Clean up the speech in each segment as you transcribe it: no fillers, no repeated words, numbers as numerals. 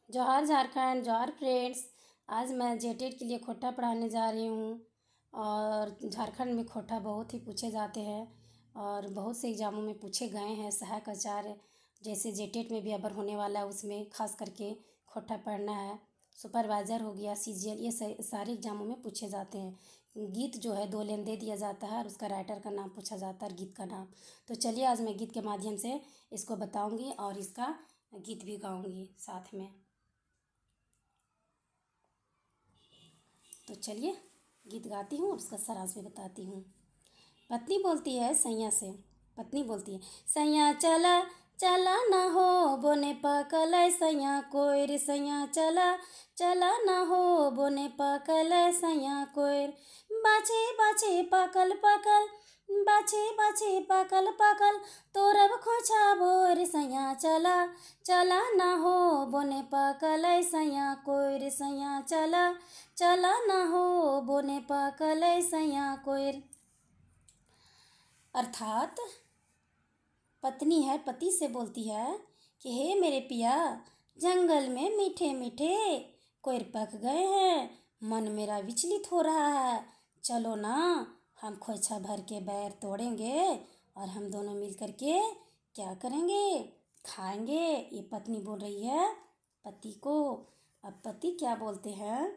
जोहार झारखंड, जोहार फ्रेंड्स। आज मैं जेटेट के लिए खोटा पढ़ाने जा रही हूँ। और झारखंड में खोटा बहुत ही पूछे जाते हैं और बहुत से एग्ज़ामों में पूछे गए हैं। सहायक आचार्य जैसे जेटेट में भी अबर होने वाला है, उसमें खास करके खोटा पढ़ना है। सुपरवाइज़र हो गया, सीजीएल, ये सारे एग्ज़ामों में पूछे जाते हैं। गीत जो है 2 लाइन दे दिया जाता है और उसका राइटर का नाम पूछा जाता है और गीत का नाम। तो चलिए आज मैं गीत के माध्यम से इसको बताऊँगी और इसका गीत भी गाऊँगी साथ में। तो चलिए गीत गाती हूँ और उसका सारांश भी बताती हूँ। पत्नी बोलती है सैया से, पत्नी बोलती है सैया चला चला ना हो बोने पकल सैया कोयर, सैया चला चला ना हो बोने पकल सैया कोयर। बाछे बाछे पकल पकल, बाछे बाछे पकल पकल, तोरब खोछा बोर, सैया चला चला ना हो बोने पकल सैया कोयर, सैया चला चला ना हो बोने पकल सैया कोयर। अर्थात पत्नी है पति से बोलती है कि हे मेरे पिया, जंगल में मीठे मीठे कोयर पक गए हैं, मन मेरा विचलित हो रहा है। चलो ना, हम खोइछा भर के बैर तोड़ेंगे और हम दोनों मिल कर के क्या करेंगे, खाएंगे। ये पत्नी बोल रही है पति को। अब पति क्या बोलते हैं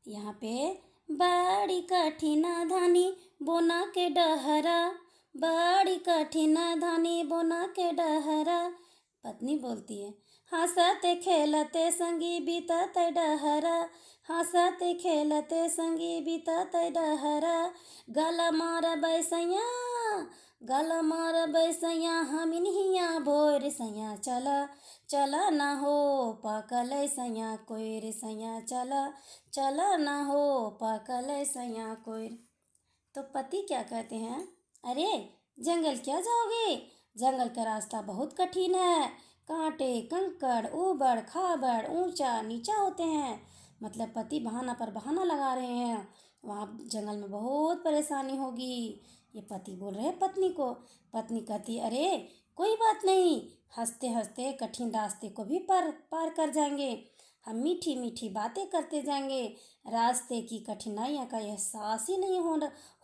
यहाँ पे, बड़ी कठिन धानी बोना के डहरा, बड़ी कठिन धानी बोना के डहरा। पत्नी बोलती है हंसते खेलते संगी बीतत डहरा, हंसते खेलते संगी बीतत डहरा। गला मार बैसैया, गला मार बैसैया हमिन हिया भोर, सैया चला चला ना हो पकल सैया कोयर, सैया चला चला ना हो पकल सैया कोयर। तो पति क्या कहते हैं, अरे जंगल क्या जाओगे, जंगल का रास्ता बहुत कठिन है, कांटे कंकड़ ऊबड़ खाबड़ ऊंचा नीचा होते हैं। मतलब पति बहाना पर बहाना लगा रहे हैं, वहाँ जंगल में बहुत परेशानी होगी। ये पति बोल रहे हैं पत्नी को। पत्नी कहती अरे कोई बात नहीं, हंसते हंसते कठिन रास्ते को भी पार कर जाएंगे, हम मीठी मीठी बातें करते जाएंगे, रास्ते की कठिनाइयों का एहसास ही नहीं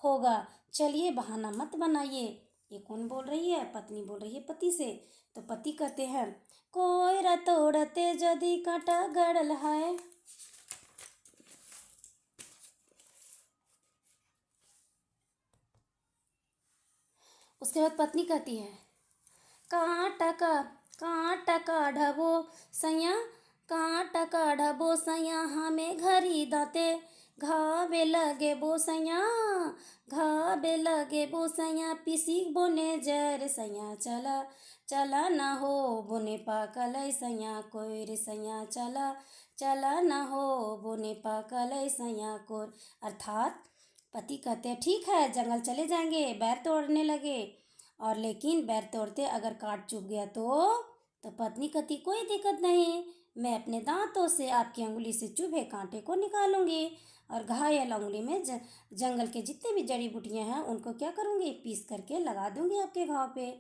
होगा। चलिए बहाना मत बनाइए। ये कौन बोल रही है, पत्नी बोल रही है पति से। तो पति कहते हैं कोयरा तोड़ते यदि कांटा गड़ल है। उसके बाद पत्नी कहती है कांटा का ढबो सैया, कांटा का ढबो सैया हमें घरी दाते, घावे लगे बो सैया, घावे लगे बो सैया पिसी बोने जर, सैया चला चला ना हो बोने पाकल सैया कोयर, सैया चला चला ना हो बोने पाकल सैया कोर। अर्थात पति कहते हैं ठीक है जंगल चले जाएंगे, बैर तोड़ने लगे, और लेकिन बैर तोड़ते अगर काट चुभ गया तो पत्नी कहती कोई दिक्कत नहीं, मैं अपने दांतों से आपकी अंगुली से चुभे कांटे को निकालूंगी और घायल अंगुली में जंगल के जितने भी जड़ी बूटियां हैं उनको क्या करूंगी, पीस करके लगा दूंगी आपके घाव पे,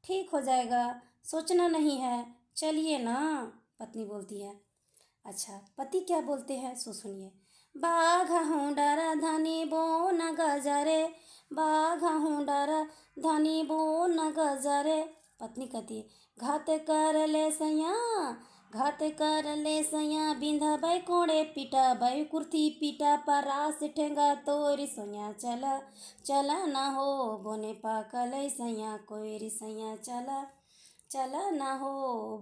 ठीक हो जाएगा, सोचना नहीं है, चलिए ना। पत्नी बोलती है। अच्छा पति क्या बोलते हैं सो सुनिए, बाघा हूँ डरा धनी बो न गजरे, बाघा हूँ डरा धनी बो न गजरे। पत्नी कहती घात कर ले सैया, घात कर ले सैया, बिंधा बाई कोड़े पीटा बाई कुर्ती पीटा परास ठेंगा तोरी, सोया चला चला ना हो बोने पाकल सैया कोई, सैया चला चला ना हो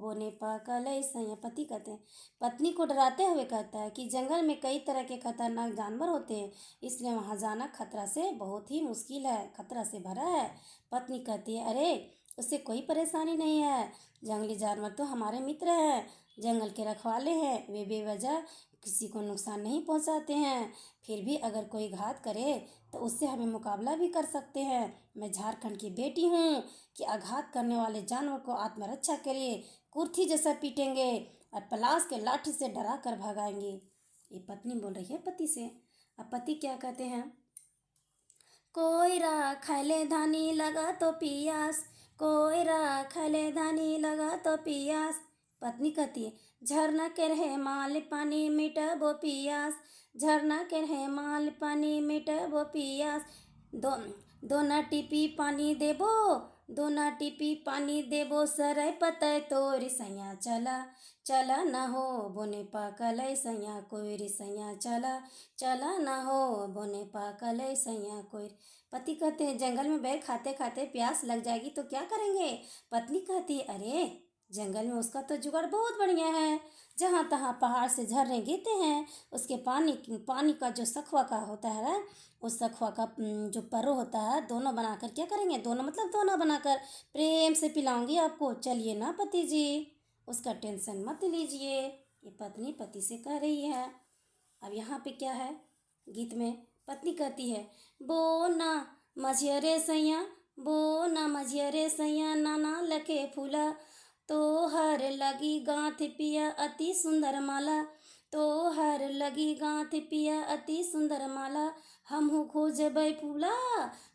बोने पाकल सैया। पति कहते हैं पत्नी को डराते हुए कहता है कि जंगल में कई तरह के खतरनाक जानवर होते हैं, इसलिए वहाँ जाना खतरा से बहुत ही मुश्किल है, खतरा से भरा है। पत्नी कहती है अरे उससे कोई परेशानी नहीं है, जंगली जानवर तो हमारे मित्र हैं, जंगल के रखवाले हैं, वे बेवजह किसी को नुकसान नहीं पहुंचाते हैं, फिर भी अगर कोई घात करे तो उससे हमें मुकाबला भी कर सकते हैं। मैं झारखंड की बेटी हूँ कि आघात करने वाले जानवर को आत्मरक्षा के लिए कुर्थी जैसा पीटेंगे और पलाश के लाठी से डरा कर भगाएंगे। ये पत्नी बोल रही है पति से। अब पति क्या कहते हैं, कोयरा खैले धानी लगा तो पियास, कोयरा खैले धानी लगा तो पियास। पत्नी कहती है झरना के रहे माल पानी मिटबो पियास, झरना के रहे माल पानी मिटबो पियास, दो दोना टिपी पानी देबो, दोना टिपी पानी देबो, सराय पतय तोरी सैया चला, चला न हो बोने पाकलै सैया कोइरी सैया चला, चला न हो बोने पाकलै सैया कोइरी। पति कहते हैं जंगल में बैर खाते खाते प्यास लग जाएगी तो क्या करेंगे। पत्नी कहती है अरे जंगल में उसका तो जुगाड़ बहुत बढ़िया है, जहाँ तहाँ पहाड़ से झरने गिरते हैं, उसके पानी का जो सखुआ का होता है, उस सखुआ का जो परो होता है, दोनों बनाकर क्या करेंगे, दोनों मतलब दोनों बनाकर प्रेम से पिलाऊंगी आपको, चलिए ना पति जी, उसका टेंशन मत लीजिए। ये पत्नी पति से कह रही है। अब यहाँ पे क्या है गीत में, पत्नी कहती है बोना मझियरे सैया, बोना मझियरे सैया, नाना लखे फूला, तोहर लगी गाँठ पिया अति सुंदर माला, तोहर लगी गाँठ पिया अति सुंदर माला, हमहु खोजबै फूला,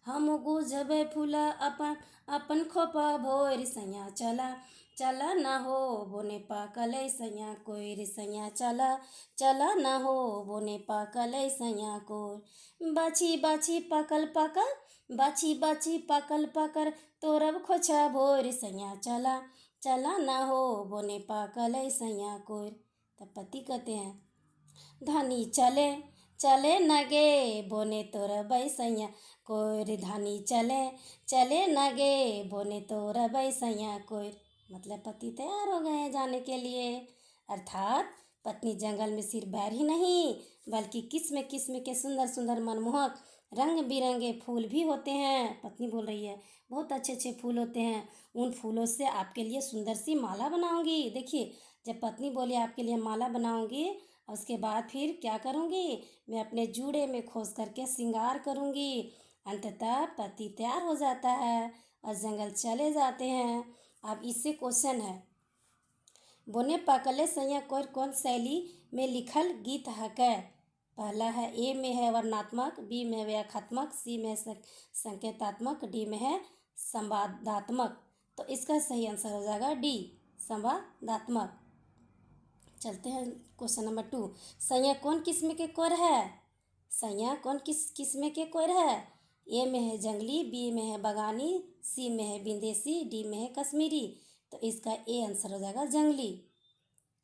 हमहु खोजबै फूला, अपन अपन खोपा भोर सैया चला, चला न हो बोने पाकलै सैया कोइर सैया चला, चला न हो बोने पाकलै सैया कोइर, बाछी बाछी पाकल पाकल, बाछी बाछी पाकल पाकर, तोरब खोछा भोर सैया चला, चला न हो बोने पाकलै सैया कोइर। तब पति कहते हैं धानी चले चले नगे बोने तोरबै सैया कोइर, धानी चले चले नगे बोने तोरबै सैया कोइर। मतलब पति तैयार हो गए हैं जाने के लिए, अर्थात पत्नी जंगल में सिर्फ बैर ही नहीं बल्कि किस्म किस्म के सुंदर सुंदर मनमोहक रंग बिरंगे फूल भी होते हैं। पत्नी बोल रही है बहुत अच्छे अच्छे फूल होते हैं, उन फूलों से आपके लिए सुंदर सी माला बनाऊंगी। देखिए जब पत्नी बोली आपके लिए माला बनाऊंगी, उसके बाद फिर क्या करूंगी, मैं अपने जूड़े में खोस करके श्रृंगार करूंगी। अंततः पति तैयार हो जाता है और जंगल चले जाते हैं। अब इससे क्वेश्चन है बोने पाकले सैया कोइर कौन शैली में लिखल गीत है कै। पहला है ए में है वर्णात्मक, बी में है व्याख्यात्मक, सी में है संकेतात्मक, डी में है संवादात्मक। तो इसका सही आंसर हो जाएगा डी संवादात्मक। चलते हैं क्वेश्चन नंबर 2, सैया कौन किस्म के कोइर है, सैया कौन किस्म के कोइर है। ए में है जंगली, बी में है बगानी, सी में है विदेशी, डी में है कश्मीरी। तो इसका ए आंसर हो जाएगा जंगली।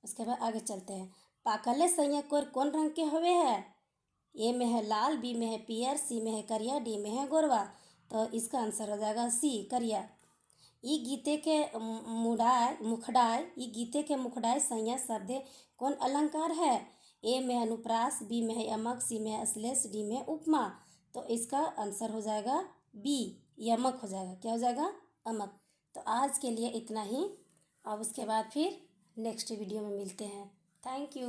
उसके बाद आगे चलते हैं, पाकले सैया कोइर कौन रंग के हुए है। ए में है लाल, बी में है पियर, सी में है करिया, डी में है गोरवा। तो इसका आंसर हो जाएगा सी करिया। ई गीते के मुखड़ाए सैया शब्द कौन अलंकार है। ए में अनुप्रास, बी में है यमक, सी में है अश्लेष, डी में है उपमा। तो इसका आंसर हो जाएगा बी यमक हो जाएगा। क्या हो जाएगा अमक। तो आज के लिए इतना ही, अब उसके बाद फिर नेक्स्ट वीडियो में मिलते हैं। Thank you.